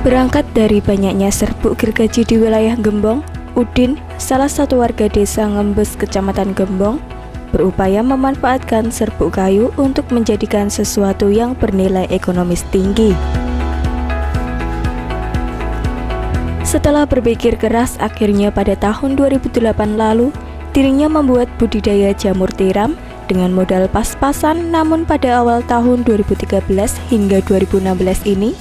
Berangkat dari banyaknya serbuk gergaji di wilayah Gembong, Udin, salah satu warga desa Ngembes, Kecamatan Gembong, berupaya memanfaatkan serbuk kayu untuk menjadikan sesuatu yang bernilai ekonomis tinggi. Setelah berpikir keras, akhirnya pada tahun 2008 lalu, dirinya membuat budidaya jamur tiram dengan modal pas-pasan. Namun pada awal tahun 2013 hingga 2016 ini,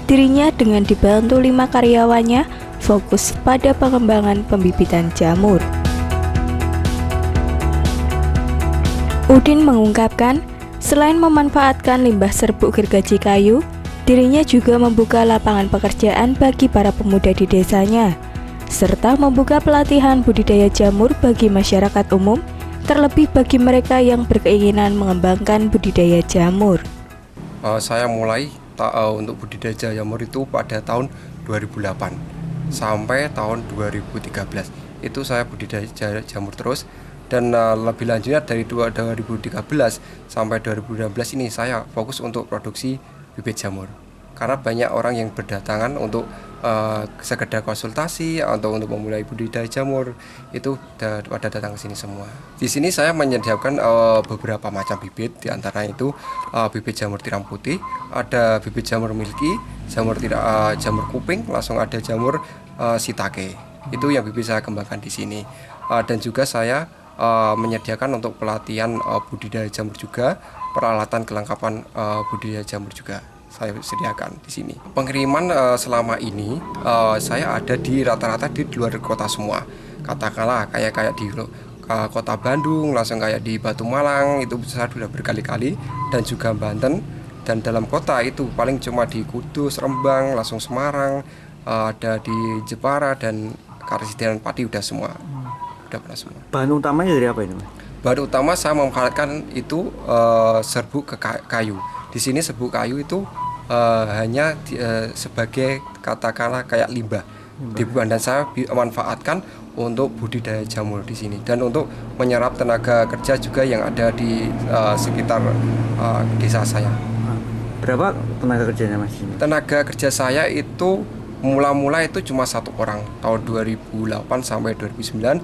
dirinya dengan dibantu 5 karyawannya fokus pada pengembangan pembibitan jamur. Udin mengungkapkan, selain memanfaatkan limbah serbuk gergaji kayu, dirinya juga membuka lapangan pekerjaan bagi para pemuda di desanya, serta membuka pelatihan budidaya jamur bagi masyarakat umum, terlebih bagi mereka yang berkeinginan mengembangkan budidaya jamur. Saya mulai untuk budidaya jamur itu pada tahun 2008 sampai tahun 2013. Itu saya budidaya jamur terus, dan lebih lanjutnya dari 2013 sampai 2016 ini saya fokus untuk produksi bibit jamur. Karena banyak orang yang berdatangan untuk sekedar konsultasi atau untuk memulai budidaya jamur, itu pada datang ke sini semua. Di sini saya menyediakan beberapa macam bibit, di antara itu bibit jamur tiram putih, ada bibit jamur milky, jamur kuping, langsung ada jamur shiitake. Itu yang bibit saya kembangkan di sini. Dan juga saya menyediakan untuk pelatihan budidaya jamur juga, peralatan kelengkapan budidaya jamur juga saya sediakan di sini. Pengiriman selama ini saya ada di rata-rata di luar kota semua. Katakanlah kayak di kota Bandung, langsung kayak di Batu Malang, itu saya sudah berkali-kali, dan juga Banten. Dan dalam kota itu paling cuma di Kudus, Rembang, langsung Semarang, ada di Jepara dan Karesidenan Pati, udah semua. Udah pernah semua. Bahan utamanya dari apa ini, Mas? Bahan utama saya memanfaatkan itu serbuk kayu. Di sini serbuk kayu itu hanya sebagai katakanlah kayak limbah dibuang, dan saya manfaatkan untuk budidaya jamur di sini dan untuk menyerap tenaga kerja juga yang ada di sekitar desa saya. Berapa tenaga kerjanya, Mas? Tenaga kerja saya itu mula-mula itu cuma 1 orang tahun 2008 sampai 2009,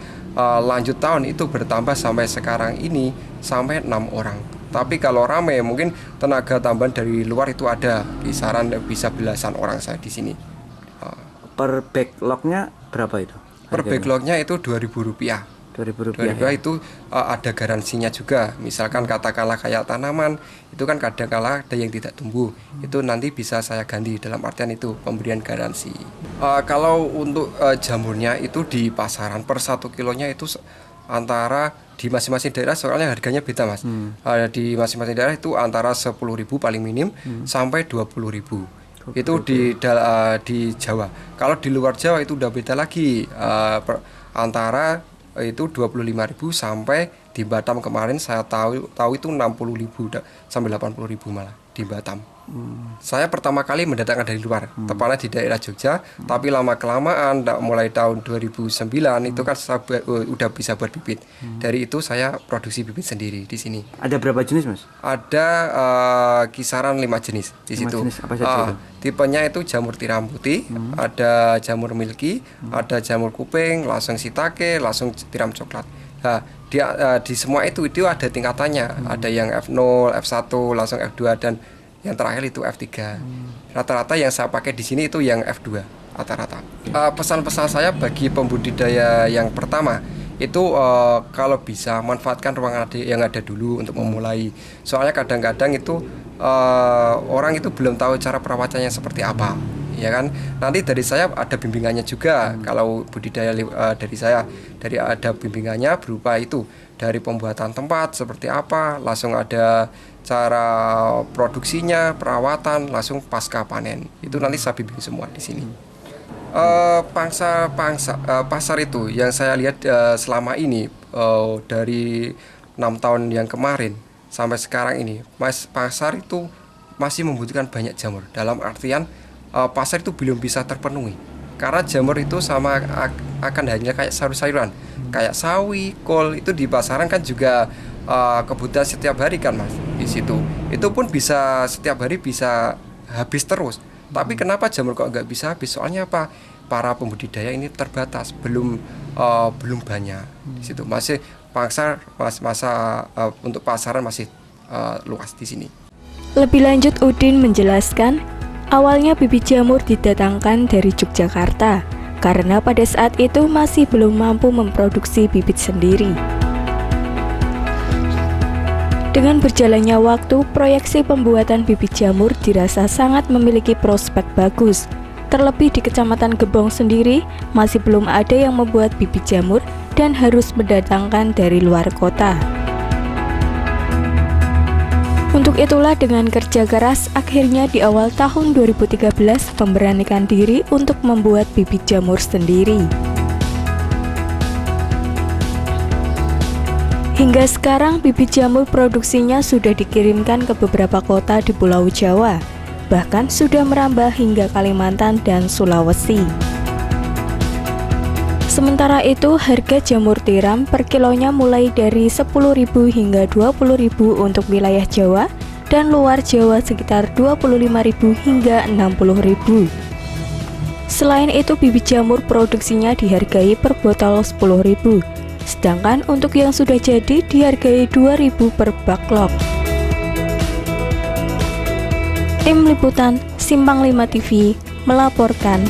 lanjut tahun itu bertambah sampai sekarang ini sampai 6 orang. Tapi kalau ramai mungkin tenaga tambahan dari luar itu ada kisaran bisa belasan orang saya di sini. Per backlognya berapa itu? Per backlognya itu Rp2.000. Rp2.000 ya? Itu ada garansinya juga. Misalkan katakanlah kayak tanaman itu kan kadang-kala ada yang tidak tumbuh, itu nanti bisa saya ganti, dalam artian itu pemberian garansi. Kalau untuk jamurnya itu di pasaran per 1 kilonya itu antara di masing-masing daerah, soalnya harganya beda, Mas. Di masing-masing daerah itu antara 10.000 paling minim sampai 20.000. Itu di Jawa. Kalau di luar Jawa itu udah beda lagi, antara itu 25.000 sampai di Batam kemarin saya tahu itu 60.000 sampai 80.000 malah di Batam. Saya pertama kali mendatangkan dari luar, tepatnya di daerah Jogja, tapi lama kelamaan mulai tahun 2009 itu kan saya udah bisa buat bibit. Dari itu saya produksi bibit sendiri di sini. Ada berapa jenis, Mas? Ada kisaran 5 jenis di situ. Jenis apa saja itu? Tipenya itu jamur tiram putih, ada jamur milky, ada jamur kuping, langsung shiitake, langsung tiram coklat. Nah, di semua itu ada tingkatannya. Ada yang F0, F1, langsung F2, dan yang terakhir itu F3. Rata-rata yang saya pakai di sini itu yang F2 rata-rata. Pesan-pesan saya bagi pembudidaya yang pertama itu kalau bisa manfaatkan ruangan yang ada dulu untuk memulai. Soalnya kadang-kadang itu orang itu belum tahu cara perawatannya seperti apa, ya kan? Nanti dari saya ada bimbingannya juga. Kalau budidaya dari saya, ada bimbingannya berupa itu dari pembuatan tempat seperti apa, langsung ada cara produksinya, perawatan, langsung pasca panen. Itu nanti saya bimbing semua di sini. Pasar itu yang saya lihat selama ini dari 6 tahun yang kemarin sampai sekarang ini, pasar itu masih membutuhkan banyak jamur. Dalam artian pasar itu belum bisa terpenuhi. Karena jamur itu sama akan hanya kayak sayur-sayuran, kayak sawi, kol, itu di pasaran kan juga kebutuhan setiap hari kan, Mas, di situ. Itu pun bisa setiap hari bisa habis terus. Tapi kenapa jamur kok nggak bisa habis? Soalnya apa? Para pembudidaya ini terbatas, belum banyak di situ. Masih untuk pasaran masih luas di sini. Lebih lanjut, Udin menjelaskan, awalnya bibit jamur didatangkan dari Yogyakarta karena pada saat itu masih belum mampu memproduksi bibit sendiri. Dengan berjalannya waktu, proyeksi pembuatan bibit jamur dirasa sangat memiliki prospek bagus. Terlebih di Kecamatan Gebong sendiri, masih belum ada yang membuat bibit jamur dan harus mendatangkan dari luar kota. Untuk itulah dengan kerja keras, akhirnya di awal tahun 2013 memberanikan diri untuk membuat bibit jamur sendiri. Hingga sekarang bibit jamur produksinya sudah dikirimkan ke beberapa kota di Pulau Jawa, bahkan sudah merambah hingga Kalimantan dan Sulawesi. Sementara itu, harga jamur tiram per kilonya mulai dari 10.000 hingga 20.000 untuk wilayah Jawa dan luar Jawa sekitar 25.000 hingga 60.000. Selain itu, bibit jamur produksinya dihargai per botol 10.000, sedangkan untuk yang sudah jadi dihargai 2.000 per backlog. Tim Liputan Simpang 5 TV melaporkan.